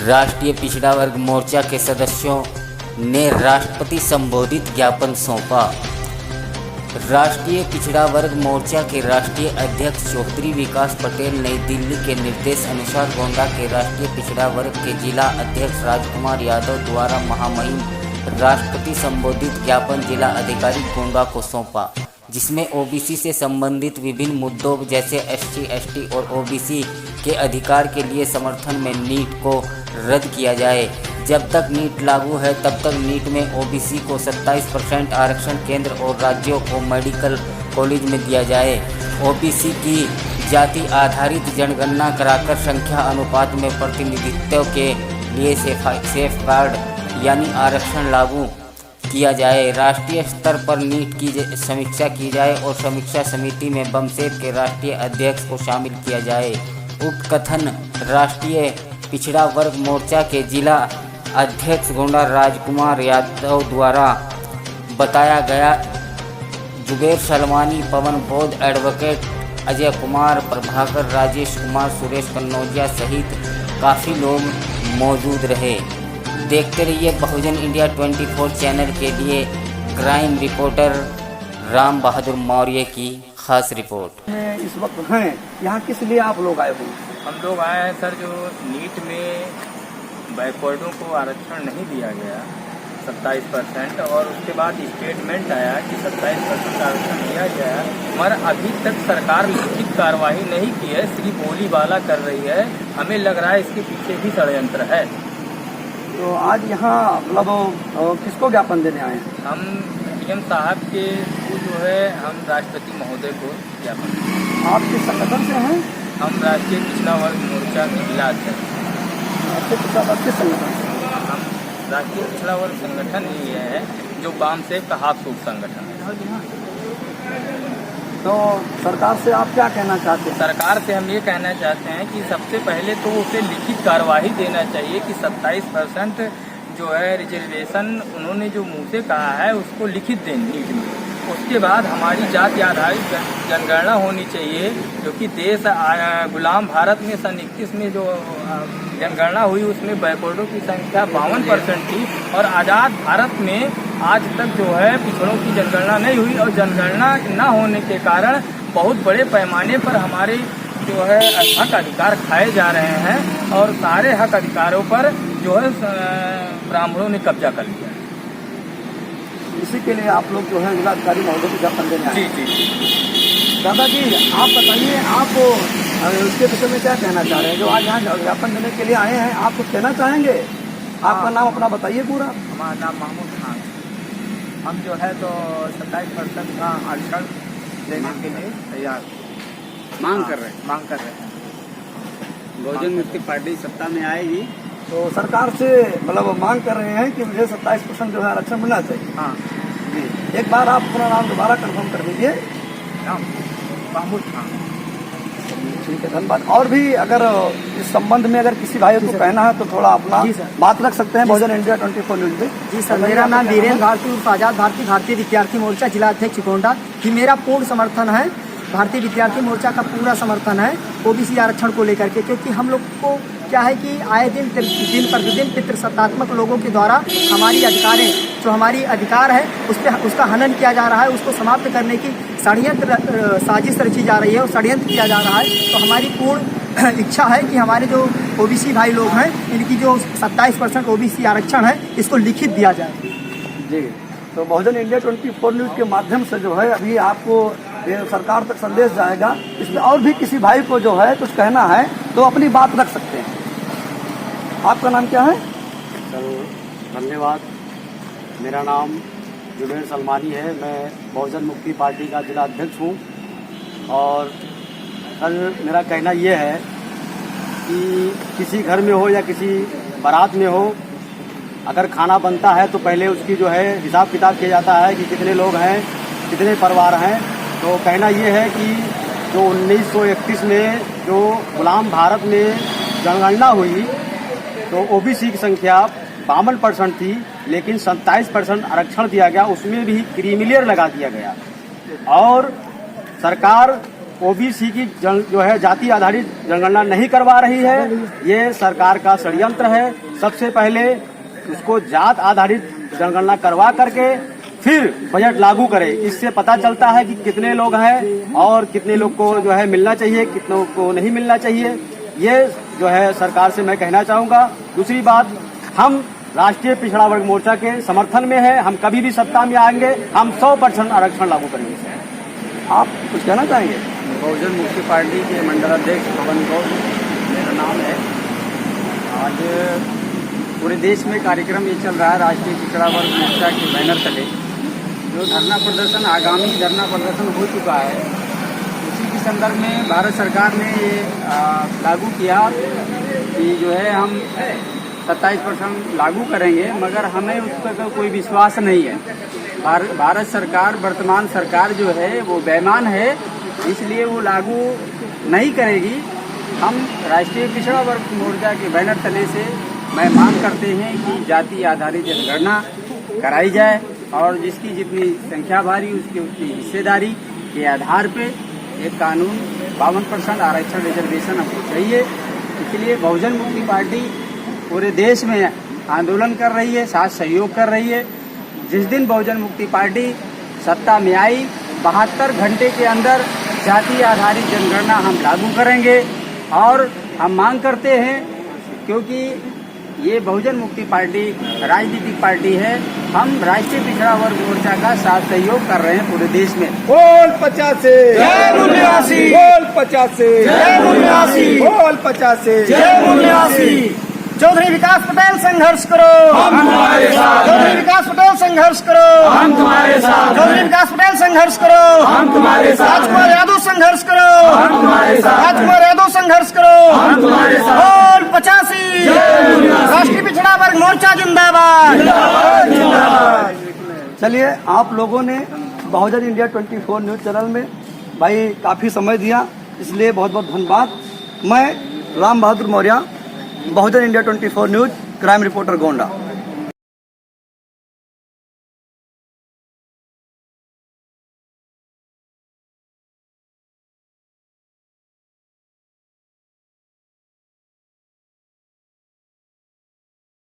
राष्ट्रीय पिछड़ा वर्ग मोर्चा के सदस्यों ने राष्ट्रपति संबोधित ज्ञापन सौंपा। राष्ट्रीय पिछड़ा वर्ग मोर्चा के राष्ट्रीय अध्यक्ष चौधरी विकास पटेल नई दिल्ली के निर्देश अनुसार गोंडा के राष्ट्रीय पिछड़ा वर्ग के जिला अध्यक्ष राजकुमार यादव द्वारा महामहिम राष्ट्रपति संबोधित ज्ञापन जिला अधिकारी गोंडा को सौंपा, जिसमें ओबीसी से संबंधित विभिन्न मुद्दों जैसे एससी, एसटी और ओबीसी के अधिकार के लिए समर्थन में नीट को रद्द किया जाए। जब तक नीट लागू है तब तक नीट में ओबीसी को 27% आरक्षण केंद्र और राज्यों को मेडिकल कॉलेज में दिया जाए। ओबीसी की जाति आधारित जनगणना कराकर संख्या अनुपात में प्रतिनिधित्व के लिए सेफगार्ड यानी आरक्षण लागू किया जाए। राष्ट्रीय स्तर पर नीट की समीक्षा की जाए और समीक्षा समिति में बमसेब के राष्ट्रीय अध्यक्ष को शामिल किया जाए। उक्त कथन राष्ट्रीय पिछड़ा वर्ग मोर्चा के जिला अध्यक्ष गोंडा राजकुमार यादव द्वारा बताया गया। जुबेर सलमानी, पवन बोध, एडवोकेट अजय कुमार, प्रभाकर, राजेश कुमार, सुरेश कन्नौजिया सहित काफ़ी लोग मौजूद रहे। देखते रहिए बहुजन इंडिया 24 चैनल के लिए क्राइम रिपोर्टर राम बहादुर मौर्य की खास रिपोर्ट। इस वक्त हैं यहाँ किस लिए आप लोग आए हुए? हम लोग आए हैं सर, जो नीट में बैकवर्डों को आरक्षण नहीं दिया गया 27% और उसके बाद स्टेटमेंट आया कि 27% आरक्षण दिया गया, मगर अभी तक सरकार लिखित कार्रवाई नहीं की है, सिर्फ बोलीबाला कर रही है। हमें लग रहा है इसके पीछे भी षड्यंत्र है। तो आज यहाँ मतलब किसको ज्ञापन देने आए हैं? हम पीएम साहब के जो है हम राष्ट्रपति महोदय को ज्ञापन। आप किस संगठन से हैं? हम राष्ट्रीय पिछड़ा वर्ग मोर्चा के जिला अध्यक्ष। किस संगठन से? हम राष्ट्रीय पिछड़ा वर्ग संगठन ही है जो बामसेब का हाफ सूट संगठन है। तो सरकार से आप क्या कहना चाहते हैं? सरकार से हम ये कहना चाहते हैं कि सबसे पहले तो उसे लिखित कार्रवाई देना चाहिए कि 27% जो है रिजर्वेशन उन्होंने जो मुँह से कहा है उसको लिखित दें नीट में। उसके बाद हमारी जाति आधारित जनगणना होनी चाहिए, क्योंकि देश गुलाम भारत में सन 21 में जो जनगणना हुई उसमें बैकवर्डों की संख्या 52% थी और आज़ाद भारत में आज तक जो है पिछड़ों की जनगणना नहीं हुई और जनगणना न होने के कारण बहुत बड़े पैमाने पर हमारे जो है हक अधिकार खाए जा रहे हैं और सारे हक अधिकारों पर जो है ब्राह्मणों ने कब्जा कर लिया। इसी के लिए आप लोग जो है जिलाधिकारी महोदय को ज्ञापन देने आए? जी। दादाजी आप बताइए, आप उसके विषय में क्या कहना चाह रहे हैं? जो आज यहाँ ज्ञापन देने के लिए आए हैं, आप कुछ कहना चाहेंगे? आपका नाम अपना बताइए पूरा। हमारा नाम महमूद खान। हम जो है तो 27% का आरक्षण देने के लिए तैयार मांग कर रहे हैं। बहुजन मुक्ति पार्टी सत्ता में आएगी तो सरकार से मतलब मांग कर रहे हैं कि मुझे 27% जो है आरक्षण मिलना चाहिए। हाँ जी, एक बार आप अपना नाम दोबारा कंफर्म कर दीजिए। महमूद खान। ठीक है, धन्यवाद। और भी अगर इस संबंध में अगर किसी भाई को कहना है तो थोड़ा अपना बात रख सकते हैं बहुजन इंडिया 24 न्यूज में। जी सर, मेरा नाम वीरेंद्र भारती उर्फ आजाद भारती, भारतीय विद्यार्थी मोर्चा जिला अध्यक्ष गोंडा की मेरा पूर्ण समर्थन है। भारतीय विद्यार्थी मोर्चा का पूरा समर्थन है ओबीसी आरक्षण को लेकर के, क्योंकि हम लोग को क्या है कि आए दिन प्रतिदिन पितृसत्तात्मक लोगों के द्वारा हमारी अधिकारें जो हमारी अधिकार है उसका हनन किया जा रहा है, उसको समाप्त करने की षड्यंत्र साजिश रची जा रही है और षड्यंत्र किया जा रहा है। तो हमारी पूर्ण इच्छा है कि हमारे जो ओबीसी भाई लोग हैं इनकी जो 27% ओबीसी आरक्षण है इसको लिखित दिया जाए। जी, तो बहुजन इंडिया 24 न्यूज के माध्यम से जो है अभी आपको ये सरकार तक संदेश जाएगा। इसमें और भी किसी भाई को जो है कुछ कहना है तो अपनी बात रख सकते हैं। आपका नाम क्या है? सर धन्यवाद। मेरा नाम जुबेर सलमानी है। मैं बहुजन मुक्ति पार्टी का जिला अध्यक्ष हूँ। और सर मेरा कहना ये है कि किसी घर में हो या किसी बारात में हो, अगर खाना बनता है तो पहले उसकी जो है हिसाब किताब किया जाता है कि कितने लोग हैं, कितने परिवार हैं। तो कहना ये है कि जो 1931 में जो गुलाम भारत में जनगणना हुई तो ओबीसी की संख्या 52% थी, लेकिन 27% आरक्षण दिया गया, उसमें भी क्रीमी लेयर लगा दिया गया। और सरकार ओबीसी की जो है जाति आधारित जनगणना नहीं करवा रही है, ये सरकार का षड्यंत्र है। सबसे पहले उसको जात आधारित जनगणना करवा करके फिर बजट लागू करे। इससे पता चलता है कि कितने लोग हैं और कितने लोग को जो है मिलना चाहिए, कितनों को नहीं मिलना चाहिए। ये जो है सरकार से मैं कहना चाहूँगा। दूसरी बात, हम राष्ट्रीय पिछड़ा वर्ग मोर्चा के समर्थन में है। हम कभी भी सत्ता में आएंगे, हम 100% आरक्षण लागू करेंगे। आप कुछ कहना चाहेंगे? बहुजन मुक्ति पार्टी के मंडलाध्यक्ष पवन गौड़ मेरा नाम है। आज पूरे देश में कार्यक्रम ये चल रहा है राष्ट्रीय पिछड़ा वर्ग मोर्चा के बैनर तले जो धरना प्रदर्शन, आगामी धरना प्रदर्शन हो चुका है। उसी के संदर्भ में भारत सरकार ने ये लागू किया कि जो है हम 27% लागू करेंगे, मगर हमें उस पर कोई विश्वास नहीं है। भारत सरकार, वर्तमान सरकार जो है वो बेईमान है, इसलिए वो लागू नहीं करेगी। हम राष्ट्रीय पिछड़ा वर्ग मोर्चा के बैनर तले से मैं मांग करते हैं कि जाति आधारित जनगणना कराई जाए और जिसकी जितनी संख्या भारी उसकी उतनी हिस्सेदारी के आधार पे एक कानून 52% आरक्षण रिजर्वेशन हमको चाहिए। इसलिए बहुजन मुक्ति पार्टी पूरे देश में आंदोलन कर रही है, साथ सहयोग कर रही है। जिस दिन बहुजन मुक्ति पार्टी सत्ता में आई 72 घंटे के अंदर जाति आधारित जनगणना हम लागू करेंगे। और हम मांग करते हैं, क्योंकि ये बहुजन मुक्ति पार्टी राजनीतिक पार्टी है, हम राष्ट्रीय पिछड़ा वर्ग मोर्चा का साथ सहयोग कर रहे हैं पूरे देश में। बोल 50 से जय मुनियासी, बोल 50 से जय मुनियासी, बोल 50 से जय मुनियासी। चौधरी विकास पटेल संघर्ष करो, हम तुम्हारे साथ हैं। चौधरी विकास पटेल संघर्ष करो, हम तुम्हारे साथ हैं। चौधरी विकास पटेल संघर्ष करो, हम तुम्हारे साथ हैं। राजकुमार यादव संघर्ष करो, हम तुम्हारे साथ हैं। राजकुमार यादव संघर्ष करो, हम तुम्हारे साथ हैं। बोल 85, राष्ट्रीय पिछड़ा वर्ग मोर्चा जिंदाबाद। चलिए, आप लोगों ने बहुजन इंडिया 24 न्यूज़ चैनल में भाई काफ़ी समय दिया, इसलिए बहुत बहुत धन्यवाद। मैं Ram Bahadur Maurya, Bahujan India 24 news, crime reporter Gonda.